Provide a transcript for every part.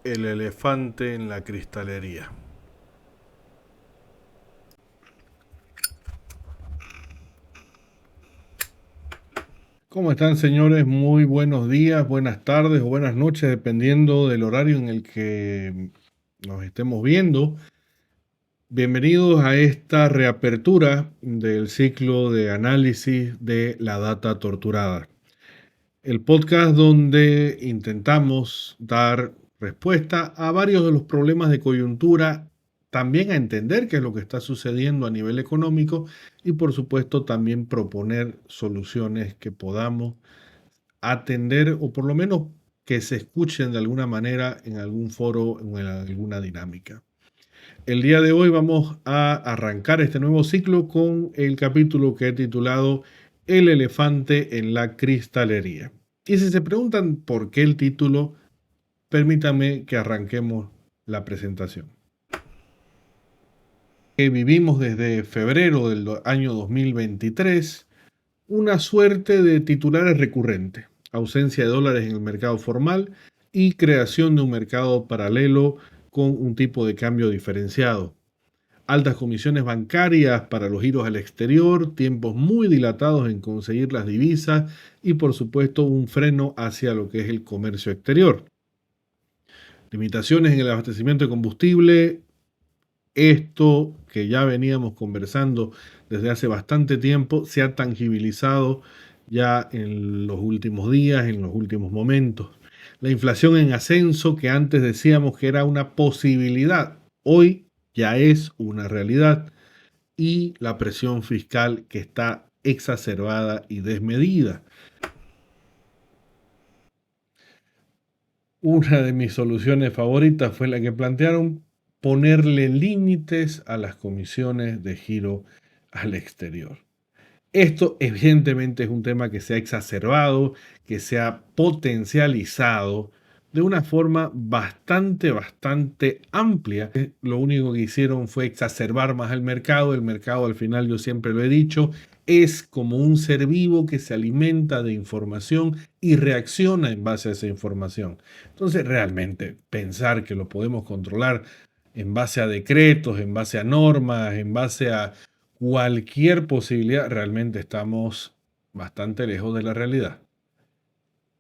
El elefante en la cristalería. ¿Cómo están, señores? Muy buenos días, buenas tardes o buenas noches, dependiendo del horario en el que nos estemos viendo. Bienvenidos a esta reapertura del ciclo de análisis de la data torturada. El podcast donde intentamos dar respuesta a varios de los problemas de coyuntura, también a entender qué es lo que está sucediendo a nivel económico y por supuesto también proponer soluciones que podamos atender o por lo menos que se escuchen de alguna manera en algún foro o en alguna dinámica. El día de hoy vamos a arrancar este nuevo ciclo con el capítulo que he titulado El elefante en la cristalería. Y si se preguntan por qué el título, permítanme que arranquemos la presentación. Vivimos desde febrero del año 2023 una suerte de titulares recurrentes: ausencia de dólares en el mercado formal y creación de un mercado paralelo con un tipo de cambio diferenciado. Altas comisiones bancarias para los giros al exterior, tiempos muy dilatados en conseguir las divisas y por supuesto un freno hacia lo que es el comercio exterior. Limitaciones en el abastecimiento de combustible, esto que ya veníamos conversando desde hace bastante tiempo se ha tangibilizado ya en los últimos días, en los últimos momentos. La inflación en ascenso, que antes decíamos que era una posibilidad, hoy ya es una realidad. Y la presión fiscal, que está exacerbada y desmedida. Una de mis soluciones favoritas fue la que plantearon: ponerle límites a las comisiones de giro al exterior. Esto evidentemente es un tema que se ha exacerbado, que se ha potencializado de una forma bastante amplia. Lo único que hicieron fue exacerbar más el mercado. El mercado, al final, yo siempre lo he dicho, es como un ser vivo que se alimenta de información y reacciona en base a esa información. Entonces, realmente pensar que lo podemos controlar en base a decretos, en base a normas, en base a cualquier posibilidad, realmente estamos bastante lejos de la realidad.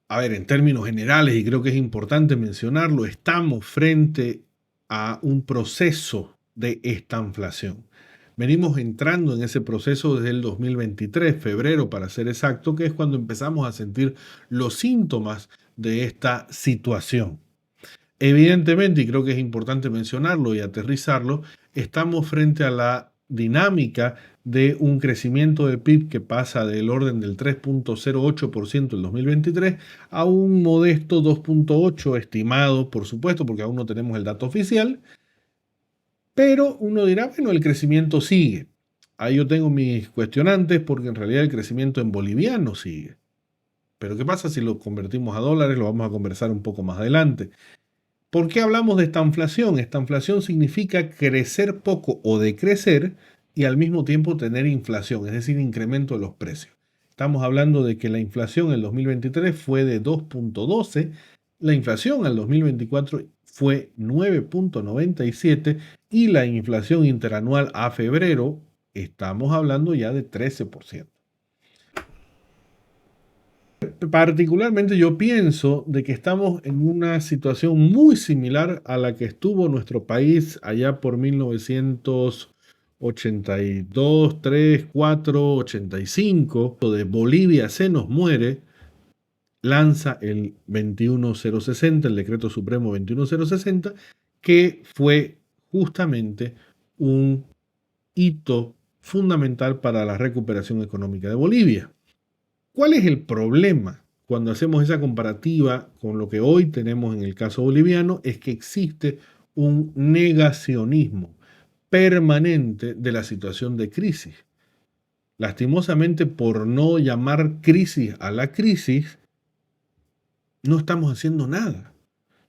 A ver, en términos generales, y creo que es importante mencionarlo, estamos frente a un proceso de estanflación. Venimos entrando en ese proceso desde el 2023, febrero para ser exacto, que es cuando empezamos a sentir los síntomas de esta situación. Evidentemente, y creo que es importante mencionarlo y aterrizarlo, estamos frente a la dinámica de un crecimiento del PIB que pasa del orden del 3.08% en 2023 a un modesto 2.8% estimado, por supuesto, porque aún no tenemos el dato oficial, pero uno dirá, bueno, el crecimiento sigue. Ahí yo tengo mis cuestionantes porque en realidad el crecimiento en boliviano sigue. Pero ¿qué pasa si lo convertimos a dólares? Lo vamos a conversar un poco más adelante. ¿Por qué hablamos de estanflación? Estanflación significa crecer poco o decrecer y al mismo tiempo tener inflación, es decir, incremento de los precios. Estamos hablando de que la inflación en el 2023 fue de 2.12, la inflación al 2024 fue 9.97 y la inflación interanual a febrero estamos hablando ya de 13%. Particularmente yo pienso de que estamos en una situación muy similar a la que estuvo nuestro país allá por 1982, 3, 4, 85, de Bolivia se nos muere, lanza el 21060, el decreto supremo 21060, que fue justamente un hito fundamental para la recuperación económica de Bolivia. ¿Cuál es el problema cuando hacemos esa comparativa con lo que hoy tenemos en el caso boliviano? Es que existe un negacionismo permanente de la situación de crisis. Lastimosamente, por no llamar crisis a la crisis, no estamos haciendo nada.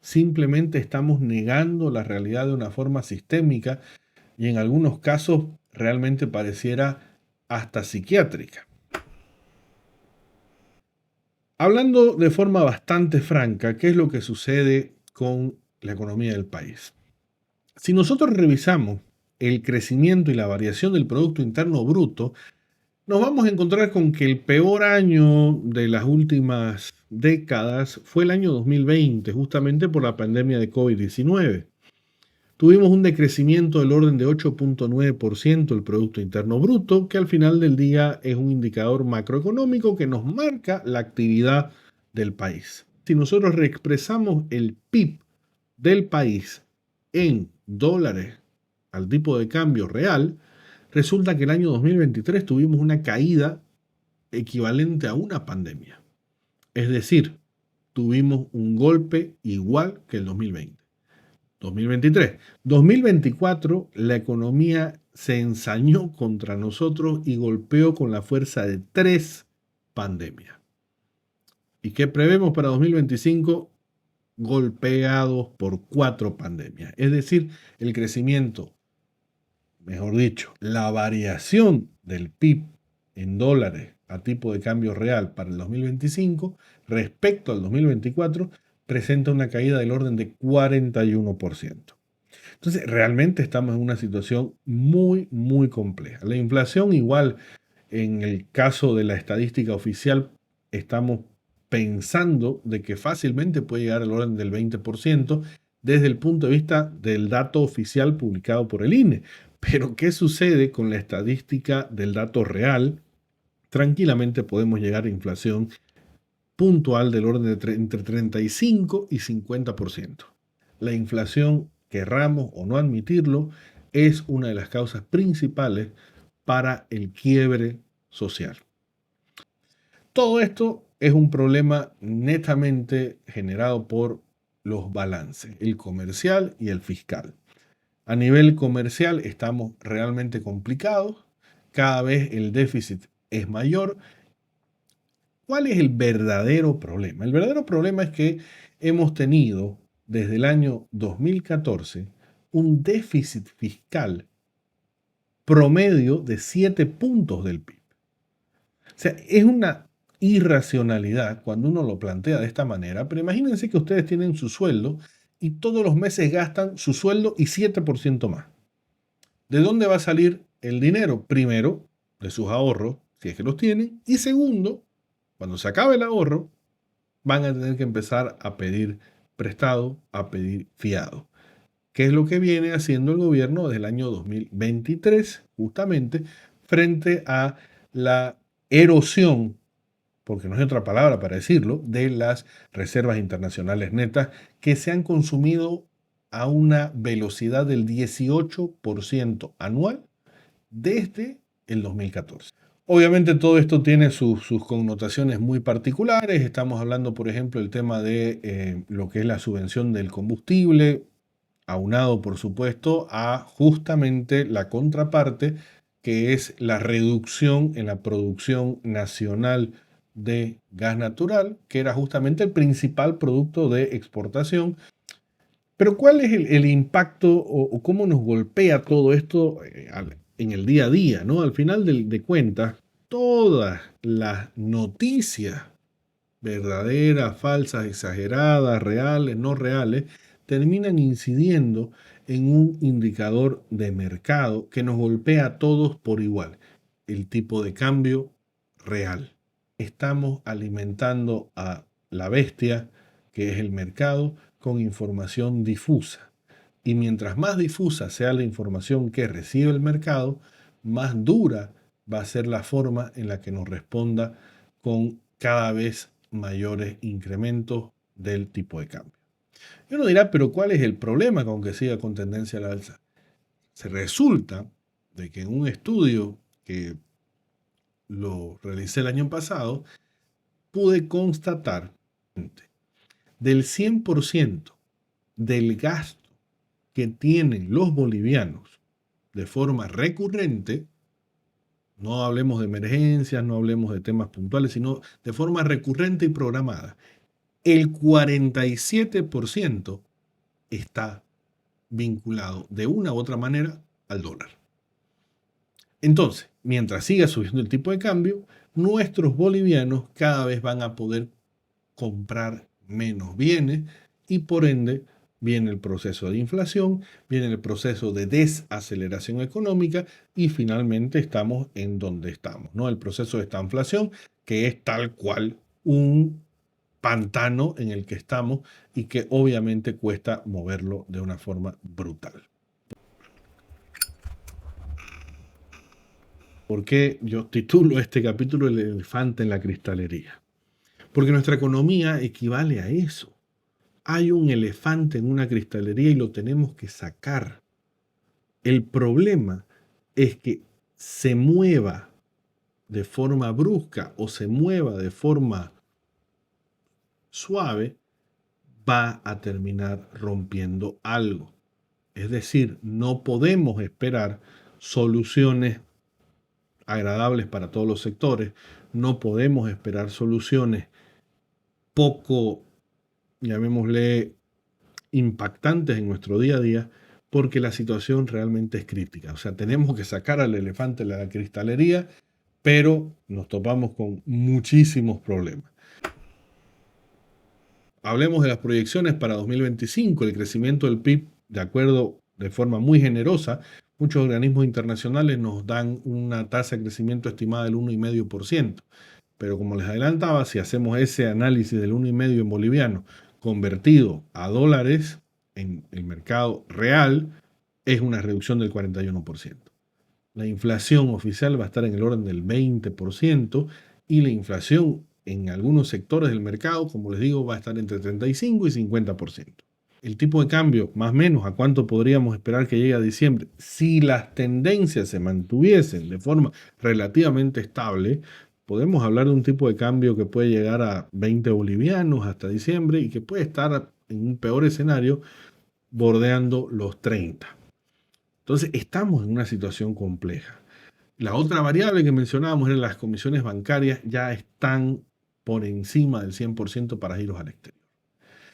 Simplemente estamos negando la realidad de una forma sistémica y en algunos casos realmente pareciera hasta psiquiátrica. Hablando de forma bastante franca, ¿qué es lo que sucede con la economía del país. Si nosotros revisamos el crecimiento y la variación del Producto Interno Bruto, nos vamos a encontrar con que el peor año de las últimas décadas fue el año 2020, justamente por la pandemia de COVID-19. Tuvimos un decrecimiento del orden de 8.9% del Producto Interno Bruto, que al final del día es un indicador macroeconómico que nos marca la actividad del país. Si nosotros reexpresamos el PIB del país en dólares al tipo de cambio real, resulta que el año 2023 tuvimos una caída equivalente a una pandemia. Es decir, tuvimos un golpe igual que el 2020. 2023. 2024, la economía se ensañó contra nosotros y golpeó con la fuerza de 3 pandemias. ¿Y qué prevemos para 2025? Golpeados por 4 pandemias. Es decir, el crecimiento, mejor dicho, la variación del PIB en dólares a tipo de cambio real para el 2025 respecto al 2024 presenta una caída del orden de 41%. Entonces, realmente estamos en una situación muy, muy compleja. La inflación igual, en el caso de la estadística oficial, estamos pensando de que fácilmente puede llegar al orden del 20% desde el punto de vista del dato oficial publicado por el INE. Pero, ¿qué sucede con la estadística del dato real? Tranquilamente podemos llegar a inflación puntual del orden de entre 35 y 50%. La inflación, querramos o no admitirlo, es una de las causas principales para el quiebre social. Todo esto es un problema netamente generado por los balances, el comercial y el fiscal. A nivel comercial estamos realmente complicados, cada vez el déficit es mayor. ¿Cuál es el verdadero problema? El verdadero problema es que hemos tenido desde el año 2014 un déficit fiscal promedio de 7 puntos del PIB. O sea, es una irracionalidad cuando uno lo plantea de esta manera, pero imagínense que ustedes tienen su sueldo y todos los meses gastan su sueldo y 7% más. ¿De dónde va a salir el dinero? Primero, de sus ahorros, si es que los tienen, y segundo, cuando se acabe el ahorro, van a tener que empezar a pedir prestado, a pedir fiado. ¿Qué es lo que viene haciendo el gobierno desde el año 2023, justamente, frente a la erosión, porque no hay otra palabra para decirlo, de las reservas internacionales netas que se han consumido a una velocidad del 18% anual desde el 2014? Obviamente todo esto tiene sus connotaciones muy particulares. Estamos hablando, por ejemplo, del tema de lo que es la subvención del combustible, aunado, por supuesto, a justamente la contraparte, que es la reducción en la producción nacional de gas natural, que era justamente el principal producto de exportación. Pero ¿cuál es el impacto o cómo nos golpea todo esto en el día a día, ¿no? Al final de cuentas, todas las noticias, verdaderas, falsas, exageradas, reales, no reales, terminan incidiendo en un indicador de mercado que nos golpea a todos por igual, el tipo de cambio real. Estamos alimentando a la bestia, que es el mercado, con información difusa. Y mientras más difusa sea la información que recibe el mercado, más dura va a ser la forma en la que nos responda con cada vez mayores incrementos del tipo de cambio. Y uno dirá, pero ¿cuál es el problema con que siga con tendencia a la alza? Se resulta de que en un estudio que lo realicé el año pasado, pude constatar del 100% del gasto que tienen los bolivianos de forma recurrente, no hablemos de emergencias, no hablemos de temas puntuales, sino de forma recurrente y programada, el 47% está vinculado de una u otra manera al dólar. Entonces, mientras siga subiendo el tipo de cambio, nuestros bolivianos cada vez van a poder comprar menos bienes y por ende viene el proceso de inflación, viene el proceso de desaceleración económica y finalmente estamos en donde estamos, ¿no? El proceso de estanflación, que es tal cual un pantano en el que estamos y que obviamente cuesta moverlo de una forma brutal. ¿Por qué yo titulo este capítulo El elefante en la cristalería? Porque nuestra economía equivale a eso. Hay un elefante en una cristalería y lo tenemos que sacar. El problema es que se mueva de forma brusca o se mueva de forma suave, va a terminar rompiendo algo. Es decir, no podemos esperar soluciones agradables para todos los sectores, no podemos esperar soluciones poco, llamémosle, impactantes en nuestro día a día, porque la situación realmente es crítica. O sea, tenemos que sacar al elefante de la cristalería, pero nos topamos con muchísimos problemas. Hablemos de las proyecciones para 2025, el crecimiento del PIB, de acuerdo, de forma muy generosa. Muchos organismos internacionales nos dan una tasa de crecimiento estimada del 1,5%. Pero como les adelantaba, si hacemos ese análisis del 1,5% en boliviano convertido a dólares en el mercado real, es una reducción del 41%. La inflación oficial va a estar en el orden del 20% y la inflación en algunos sectores del mercado, como les digo, va a estar entre 35 y 50%. El tipo de cambio, más o menos, ¿a cuánto podríamos esperar que llegue a diciembre? Si las tendencias se mantuviesen de forma relativamente estable, podemos hablar de un tipo de cambio que puede llegar a 20 bolivianos hasta diciembre y que puede estar en un peor escenario bordeando los 30. Entonces, estamos en una situación compleja. La otra variable que mencionábamos era las comisiones bancarias ya están por encima del 100% para giros al exterior.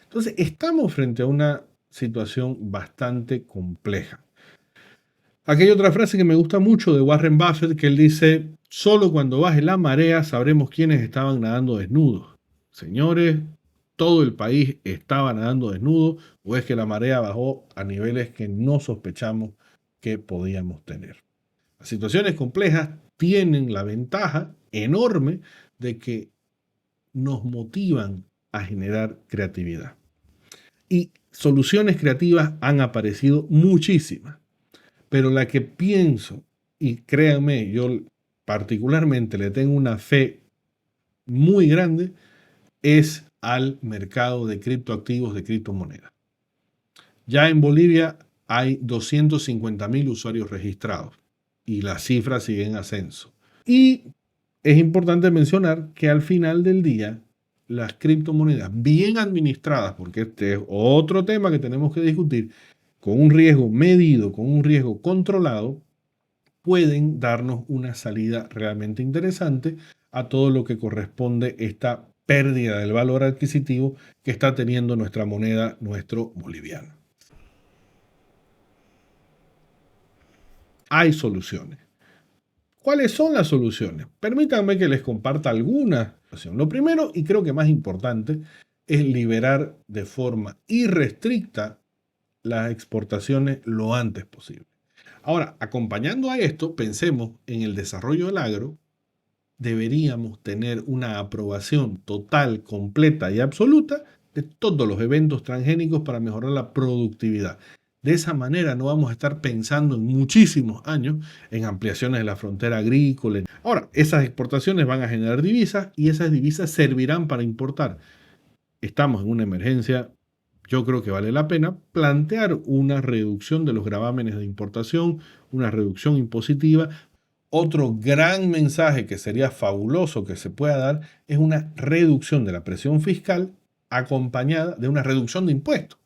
Entonces, estamos frente a una situación bastante compleja. Aquí hay otra frase que me gusta mucho de Warren Buffett, que él dice, solo cuando baje la marea sabremos quiénes estaban nadando desnudos. Señores, todo el país estaba nadando desnudo, o es que la marea bajó a niveles que no sospechamos que podíamos tener. Las situaciones complejas tienen la ventaja enorme de que nos motivan a generar creatividad. Y soluciones creativas han aparecido muchísimas, pero la que pienso, y créanme, yo particularmente le tengo una fe muy grande, es al mercado de criptoactivos, de criptomonedas. Ya en Bolivia hay 250.000 usuarios registrados y las cifras siguen en ascenso. Y es importante mencionar que al final del día, las criptomonedas bien administradas, porque este es otro tema que tenemos que discutir, con un riesgo medido, con un riesgo controlado, pueden darnos una salida realmente interesante a todo lo que corresponde esta pérdida del valor adquisitivo que está teniendo nuestra moneda, nuestro boliviano. Hay soluciones. ¿Cuáles son las soluciones? Permítanme que les comparta algunas. Lo primero, y creo que más importante, es liberar de forma irrestricta las exportaciones lo antes posible. Ahora, acompañando a esto, pensemos en el desarrollo del agro. Deberíamos tener una aprobación total, completa y absoluta de todos los eventos transgénicos para mejorar la productividad. De esa manera no vamos a estar pensando en muchísimos años en ampliaciones de la frontera agrícola. Ahora, esas exportaciones van a generar divisas y esas divisas servirán para importar. Estamos en una emergencia. Yo creo que vale la pena plantear una reducción de los gravámenes de importación, una reducción impositiva. Otro gran mensaje que sería fabuloso que se pueda dar es una reducción de la presión fiscal acompañada de una reducción de impuestos.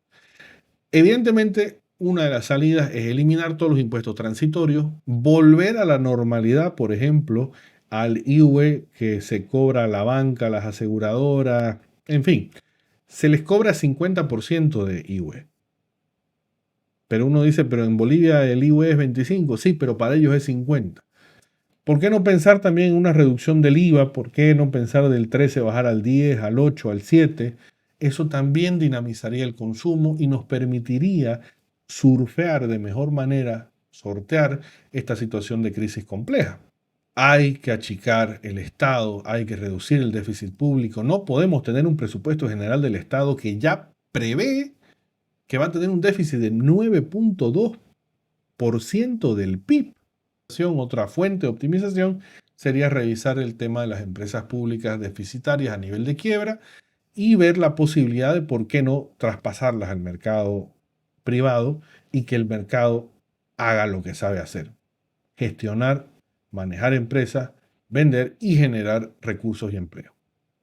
Evidentemente, una de las salidas es eliminar todos los impuestos transitorios, volver a la normalidad, por ejemplo, al IVA que se cobra a la banca, a las aseguradoras, en fin, se les cobra 50% de IVA. Pero uno dice, pero en Bolivia el IVA es 25%, sí, pero para ellos es 50%. ¿Por qué no pensar también en una reducción del IVA? ¿Por qué no pensar del 13 bajar al 10, al 8, al 7? eso también dinamizaría el consumo y nos permitiría surfear de mejor manera, sortear esta situación de crisis compleja. Hay que achicar el Estado, hay que reducir el déficit público. No podemos tener un presupuesto general del Estado que ya prevé que va a tener un déficit de 9.2% del PIB. Otra fuente de optimización sería revisar el tema de las empresas públicas deficitarias a nivel de quiebra y ver la posibilidad de por qué no traspasarlas al mercado privado y que el mercado haga lo que sabe hacer: gestionar, manejar empresas, vender y generar recursos y empleo.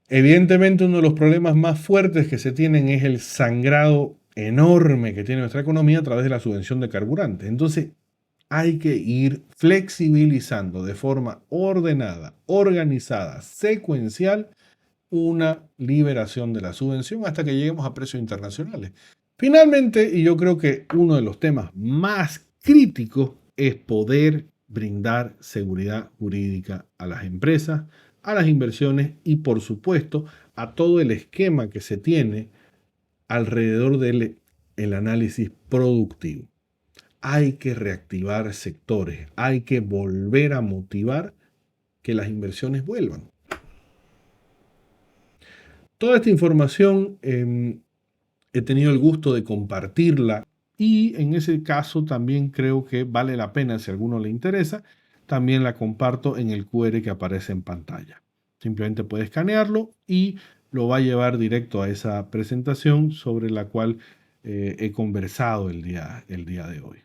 Evidentemente, uno de los problemas más fuertes que se tienen es el sangrado enorme que tiene nuestra economía a través de la subvención de carburantes. Entonces, hay que ir flexibilizando de forma ordenada, organizada, secuencial, una liberación de la subvención hasta que lleguemos a precios internacionales. Finalmente, y yo creo que uno de los temas más críticos es poder brindar seguridad jurídica a las empresas, a las inversiones y, por supuesto, a todo el esquema que se tiene alrededor del análisis productivo. Hay que reactivar sectores, hay que volver a motivar que las inversiones vuelvan. Toda esta información he tenido el gusto de compartirla y en ese caso también creo que vale la pena, si a alguno le interesa, también la comparto en el QR que aparece en pantalla. Simplemente puede escanearlo y lo va a llevar directo a esa presentación sobre la cual he conversado el día de hoy.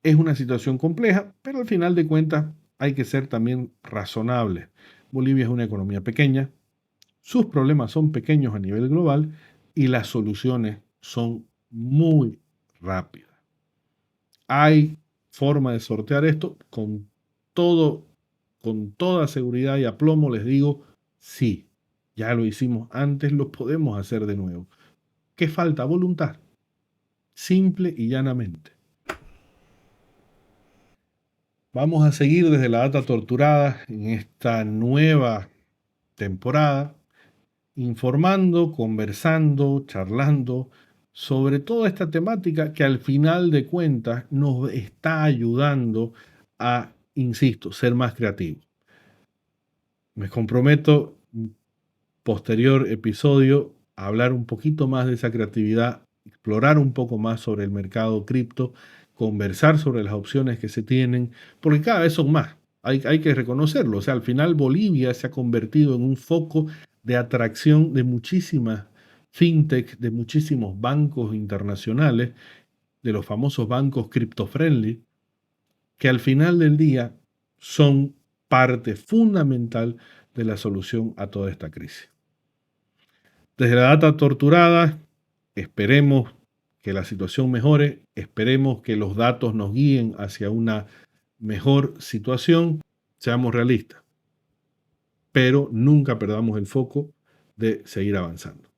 Es una situación compleja, pero al final de cuentas hay que ser también razonable. Bolivia es una economía pequeña, sus problemas son pequeños a nivel global y las soluciones son muy rápidas. Hay forma de sortear esto con toda seguridad y aplomo. Les digo, sí, ya lo hicimos antes, lo podemos hacer de nuevo. ¿Qué falta? Voluntad. Simple y llanamente. Vamos a seguir desde la data torturada en esta nueva temporada, informando, conversando, charlando sobre toda esta temática que al final de cuentas nos está ayudando a, insisto, ser más creativos. Me comprometo, posterior episodio, a hablar un poquito más de esa creatividad, explorar un poco más sobre el mercado cripto, conversar sobre las opciones que se tienen, porque cada vez son más. Hay que reconocerlo. O sea, al final Bolivia se ha convertido en un foco de atracción de muchísimas fintech, de muchísimos bancos internacionales, de los famosos bancos crypto-friendly, que al final del día son parte fundamental de la solución a toda esta crisis. Desde la data torturada, esperemos que la situación mejore, esperemos que los datos nos guíen hacia una mejor situación, seamos realistas, pero nunca perdamos el foco de seguir avanzando.